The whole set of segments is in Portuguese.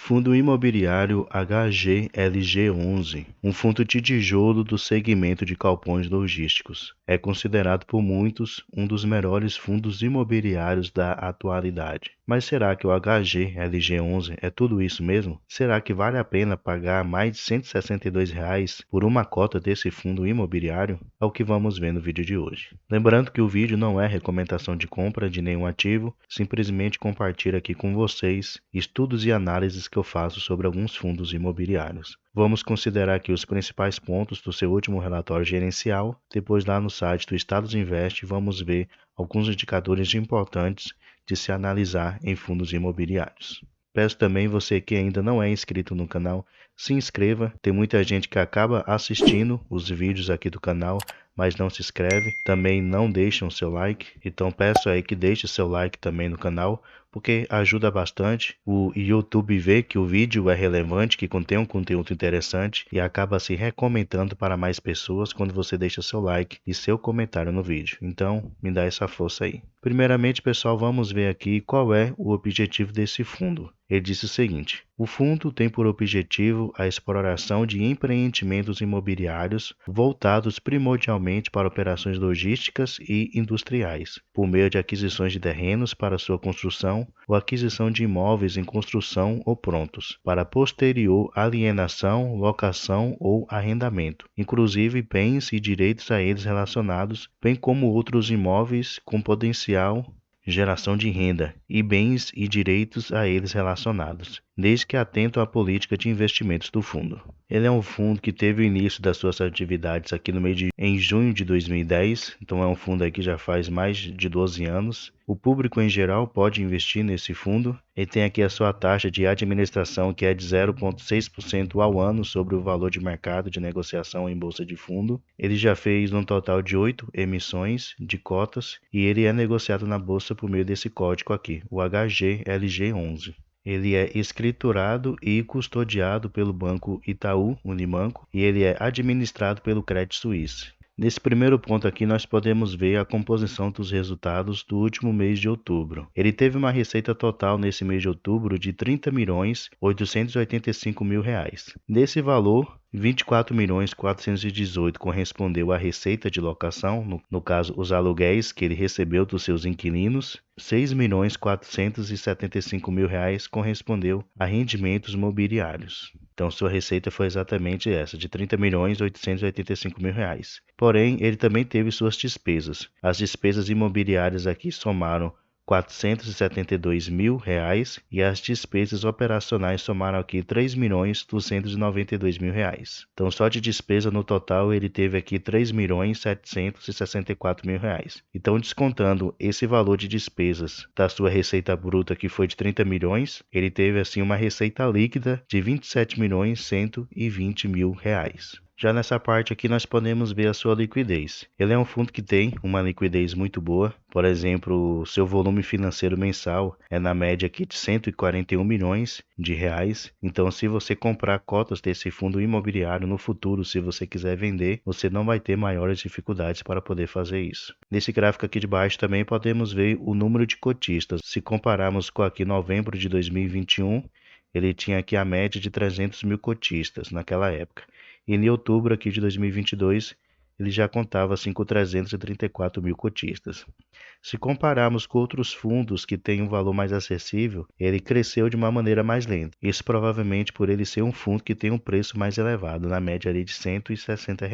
Fundo Imobiliário HGLG11, um fundo de tijolo do segmento de galpões logísticos. É considerado por muitos um dos melhores fundos imobiliários da atualidade. Mas será que o HGLG11 é tudo isso mesmo? Será que vale a pena pagar mais de R$ 162 por uma cota desse fundo imobiliário? É o que vamos ver no vídeo de hoje. Lembrando que o vídeo não é recomendação de compra de nenhum ativo, simplesmente compartilho aqui com vocês estudos e análises que eu faço sobre alguns fundos imobiliários. Vamos considerar aqui os principais pontos do seu último relatório gerencial. Depois lá no site do Estados Invest vamos ver alguns indicadores importantes de se analisar em fundos imobiliários. Peço também você que ainda não é inscrito no canal, se inscreva. Tem muita gente que acaba assistindo os vídeos aqui do canal, mas não se inscreve. Também não deixam seu like, então peço aí que deixe seu like também no canal, porque ajuda bastante. O YouTube vê que o vídeo é relevante, que contém um conteúdo interessante e acaba se recomendando para mais pessoas quando você deixa seu like e seu comentário no vídeo. Então, me dá essa força aí. Primeiramente, pessoal, vamos ver aqui qual é o objetivo desse fundo. Ele disse o seguinte: o fundo tem por objetivo a exploração de empreendimentos imobiliários voltados primordialmente para operações logísticas e industriais, por meio de aquisições de terrenos para sua construção ou aquisição de imóveis em construção ou prontos, para posterior alienação, locação ou arrendamento, inclusive bens e direitos a eles relacionados, bem como outros imóveis com potencial geração de renda e bens e direitos a eles relacionados, desde que atento à política de investimentos do fundo. Ele é um fundo que teve o início das suas atividades aqui em junho de 2010, então é um fundo aí que já faz mais de 12 anos. O público em geral pode investir nesse fundo. Ele tem aqui a sua taxa de administração, que é de 0,6% ao ano sobre o valor de mercado de negociação em bolsa de fundo. Ele já fez um total de 8 emissões de cotas e ele é negociado na bolsa por meio desse código aqui, o HGLG11. Ele é escriturado e custodiado pelo Banco Itaú Unibanco e ele é administrado pelo Credit Suisse. Nesse primeiro ponto aqui, nós podemos ver a composição dos resultados do último mês de outubro. Ele teve uma receita total nesse mês de outubro de R$ 30.885.000. Desse valor, 24.418 correspondeu à receita de locação, no caso os aluguéis que ele recebeu dos seus inquilinos. R$ 6.475.000 correspondeu a rendimentos mobiliários. Então sua receita foi exatamente essa, de R$ 30.885.000. Porém, ele também teve suas despesas. As despesas imobiliárias aqui somaram R$ 472.000 e as despesas operacionais somaram aqui R$ 3.292.000. Então, só de despesa no total ele teve aqui R$ 3.764.000. Então, descontando esse valor de despesas da sua receita bruta, que foi de 30 milhões, ele teve assim uma receita líquida de R$ 27.120.000. Já nessa parte aqui nós podemos ver a sua liquidez. Ele é um fundo que tem uma liquidez muito boa. Por exemplo, o seu volume financeiro mensal é na média aqui de R$ 141 milhões. Então, se você comprar cotas desse fundo imobiliário no futuro, se você quiser vender, você não vai ter maiores dificuldades para poder fazer isso. Nesse gráfico aqui de baixo também podemos ver o número de cotistas. Se compararmos com aqui novembro de 2021, ele tinha aqui a média de 300 mil cotistas naquela época. E em outubro aqui de 2022, ele já contava assim, com 334 mil cotistas. Se compararmos com outros fundos que têm um valor mais acessível, ele cresceu de uma maneira mais lenta. Isso provavelmente por ele ser um fundo que tem um preço mais elevado, na média ali de R$ 160.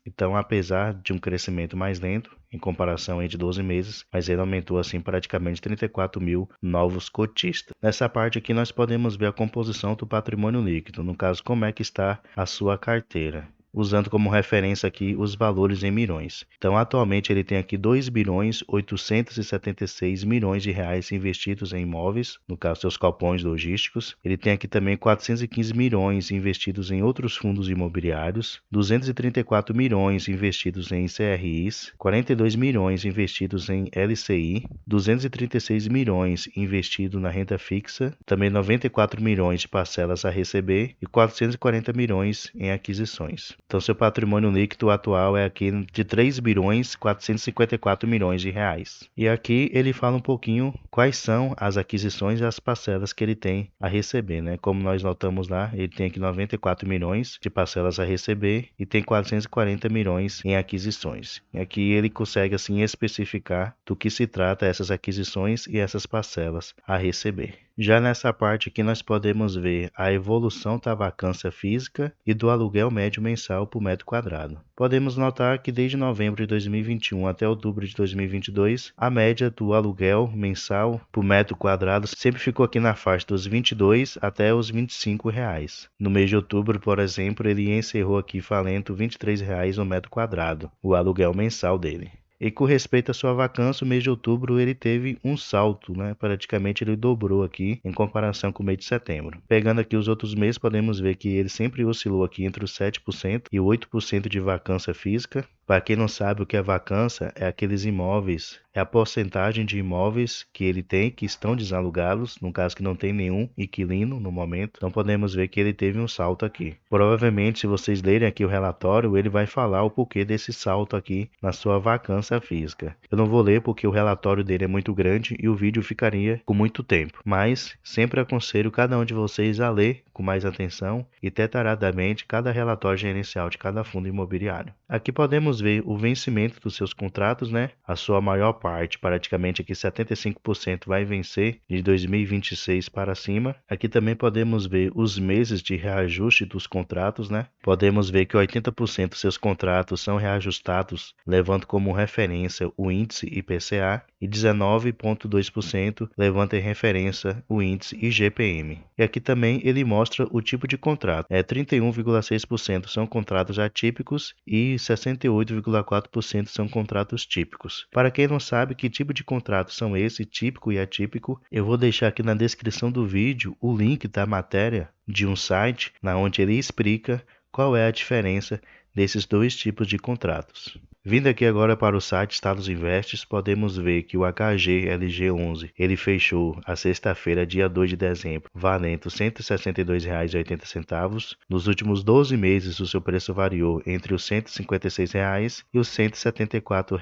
Então, apesar de um crescimento mais lento, em comparação entre 12 meses, mas ele aumentou assim praticamente 34 mil novos cotistas. Nessa parte aqui nós podemos ver a composição do patrimônio líquido, no caso como é que está a sua carteira, usando como referência aqui os valores em milhões. Então, atualmente ele tem aqui R$ 2.876.000.000 investidos em imóveis, no caso seus galpões logísticos. Ele tem aqui também 415 milhões investidos em outros fundos imobiliários, 234 milhões investidos em CRIs, 42 milhões investidos em LCI, 236 milhões investidos na renda fixa, também 94 milhões de parcelas a receber e 440 milhões em aquisições. Então seu patrimônio líquido atual é aqui de 3 bilhões 454 milhões de reais. E aqui ele fala um pouquinho quais são as aquisições e as parcelas que ele tem a receber, né? Como nós notamos lá, ele tem aqui 94 milhões de parcelas a receber e tem 440 milhões em aquisições. E aqui ele consegue assim especificar do que se trata essas aquisições e essas parcelas a receber. Já nessa parte aqui nós podemos ver a evolução da vacância física e do aluguel médio mensal por metro quadrado. Podemos notar que desde novembro de 2021 até outubro de 2022, a média do aluguel mensal por metro quadrado sempre ficou aqui na faixa dos 22 até os 25 reais. No mês de outubro, por exemplo, ele encerrou aqui valendo R$ 23 reais no metro quadrado, o aluguel mensal dele. E com respeito à sua vacância, o mês de outubro ele teve um salto, né? Praticamente ele dobrou aqui em comparação com o mês de setembro. Pegando aqui os outros meses, podemos ver que ele sempre oscilou aqui entre os 7% e 8% de vacância física. Para quem não sabe o que é vacância, é aqueles imóveis, é a porcentagem de imóveis que ele tem que estão desalugados, no caso que não tem nenhum inquilino no momento. Então podemos ver que ele teve um salto aqui. Provavelmente, se vocês lerem aqui o relatório, ele vai falar o porquê desse salto aqui na sua vacância física. Eu não vou ler porque o relatório dele é muito grande e o vídeo ficaria com muito tempo, mas sempre aconselho cada um de vocês a ler com mais atenção e detalhadamente cada relatório gerencial de cada fundo imobiliário. Aqui podemos ver o vencimento dos seus contratos, né? A sua maior parte, praticamente aqui 75% vai vencer de 2026 para cima. Aqui também podemos ver os meses de reajuste dos contratos, né? Podemos ver que 80% dos seus contratos são reajustados, levando como referência o índice IPCA e 19,2% levando em referência o índice IGPM. E aqui também ele mostra o tipo de contrato. 31,6% são contratos atípicos e 68,4% são contratos típicos. Para quem não sabe que tipo de contrato são esse, típico e atípico, eu vou deixar aqui na descrição do vídeo o link da matéria de um site na onde ele explica qual é a diferença desses dois tipos de contratos. Vindo aqui agora para o site Estados Investes, podemos ver que o HGLG11 ele fechou a sexta-feira, dia 2 de dezembro, valendo R$ 162,80. Nos últimos 12 meses, o seu preço variou entre os R$ 156 e os R$ 174.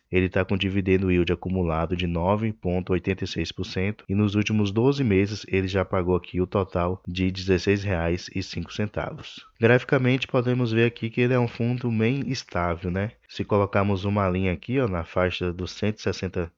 Ele está com dividendo yield acumulado de 9,86% e nos últimos 12 meses ele já pagou aqui o total de R$ 16,05. Graficamente, podemos ver aqui que ele é um fundo bem estável, né? Se colocarmos uma linha aqui, ó, na faixa dos R$ 160,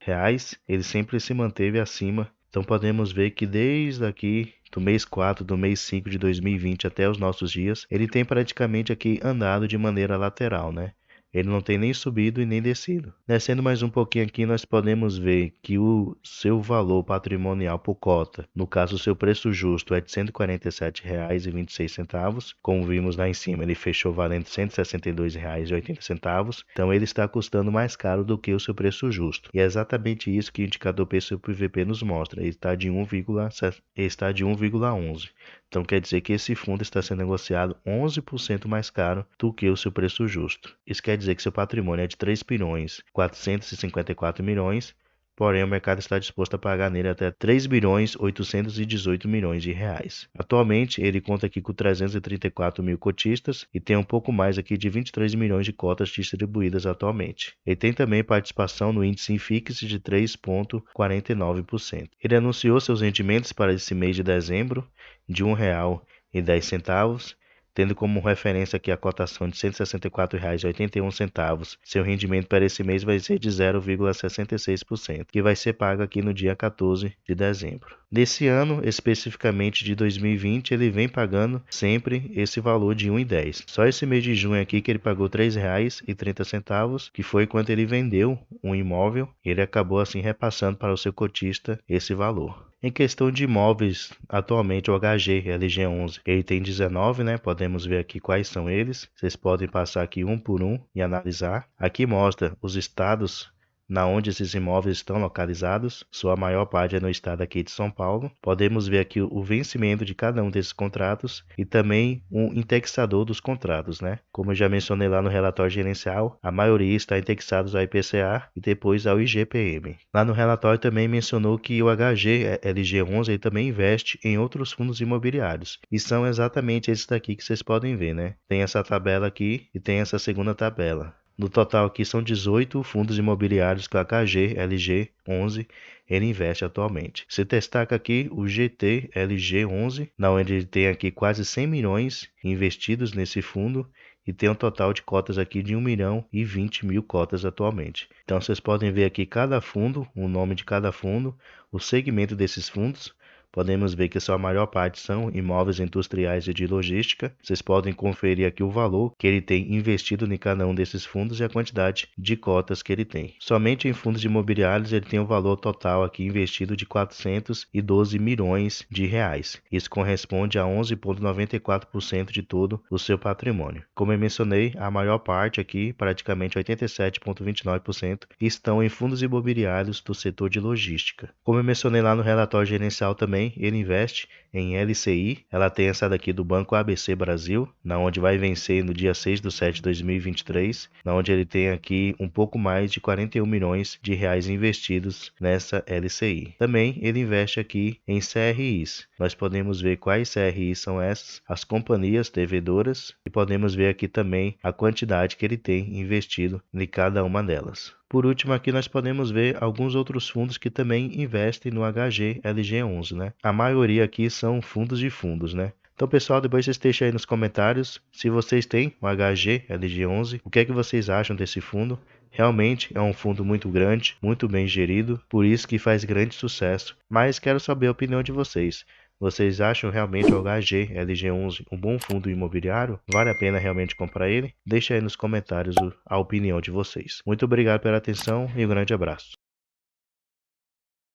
ele sempre se manteve acima. Então podemos ver que desde aqui do mês 4, do mês 5 de 2020 até os nossos dias, ele tem praticamente aqui andado de maneira lateral, né? Ele não tem nem subido e nem descido. Descendo mais um pouquinho aqui, nós podemos ver que o seu valor patrimonial por cota, no caso o seu preço justo, é de R$ 147,26. Como vimos lá em cima, ele fechou valendo R$ 162,80. Então ele está custando mais caro do que o seu preço justo. E é exatamente isso que o indicador PCP nos mostra. Ele está de 1,11. Então quer dizer que esse fundo está sendo negociado 11% mais caro do que o seu preço justo. Isso quer dizer que seu patrimônio é de 3 bilhões 454 milhões, porém o mercado está disposto a pagar nele até 3 bilhões 818 milhões de reais. Atualmente ele conta aqui com 334 mil cotistas e tem um pouco mais aqui de 23 milhões de cotas distribuídas atualmente. Ele tem também participação no índice INFIX de 3,49%. Ele anunciou seus rendimentos para esse mês de dezembro de R$ 1,10, tendo como referência aqui a cotação de R$ 164,81. Seu rendimento para esse mês vai ser de 0,66%, que vai ser pago aqui no dia 14 de dezembro. Nesse ano, especificamente de 2020, ele vem pagando sempre esse valor de R$ 1,10. Só esse mês de junho aqui que ele pagou R$ 3,30, que foi quando ele vendeu um imóvel, ele acabou assim repassando para o seu cotista esse valor. Em questão de imóveis, atualmente o HGLG11 ele tem 19, né? Podemos ver aqui quais são eles. Vocês podem passar aqui um por um e analisar. Aqui mostra os estados na onde esses imóveis estão localizados. Sua maior parte é no estado aqui de São Paulo. Podemos ver aqui o vencimento de cada um desses contratos e também um indexador dos contratos, né? Como eu já mencionei lá no relatório gerencial, a maioria está indexados ao IPCA e depois ao IGPM. Lá no relatório também mencionou que o HGLG11 ele também investe em outros fundos imobiliários e são exatamente esses daqui que vocês podem ver, né? Tem essa tabela aqui e tem essa segunda tabela. No total aqui são 18 fundos imobiliários que o HGLG11 ele investe atualmente. Se destaca aqui o GTLG11, na onde ele tem aqui quase 100 milhões investidos nesse fundo e tem um total de cotas aqui de 1 milhão e 20 mil cotas atualmente. Então vocês podem ver aqui cada fundo, o nome de cada fundo, o segmento desses fundos. Podemos ver que a sua maior parte são imóveis industriais e de logística. Vocês podem conferir aqui o valor que ele tem investido em cada um desses fundos e a quantidade de cotas que ele tem. Somente em fundos imobiliários ele tem o valor total aqui investido de 412 milhões de reais. Isso corresponde a 11,94% de todo o seu patrimônio. Como eu mencionei, a maior parte aqui, praticamente 87,29%, estão em fundos imobiliários do setor de logística. Como eu mencionei lá no relatório gerencial também, ele investe em LCI. Ela tem essa daqui do Banco ABC Brasil, na onde vai vencer no dia 6/7/2023, na onde ele tem aqui um pouco mais de 41 milhões de reais investidos nessa LCI. Também ele investe aqui em CRIs. Nós podemos ver quais CRIs são essas, as companhias devedoras, e podemos ver aqui também a quantidade que ele tem investido em cada uma delas. Por último, aqui nós podemos ver alguns outros fundos que também investem no HGLG11, né? A maioria aqui são fundos de fundos, né? Então, pessoal, depois vocês deixem aí nos comentários se vocês têm o HGLG11, o que é que vocês acham desse fundo. Realmente é um fundo muito grande, muito bem gerido, por isso que faz grande sucesso. Mas quero saber a opinião de vocês. Vocês acham realmente o HGLG11 um bom fundo imobiliário? Vale a pena realmente comprar ele? Deixe aí nos comentários a opinião de vocês. Muito obrigado pela atenção e um grande abraço.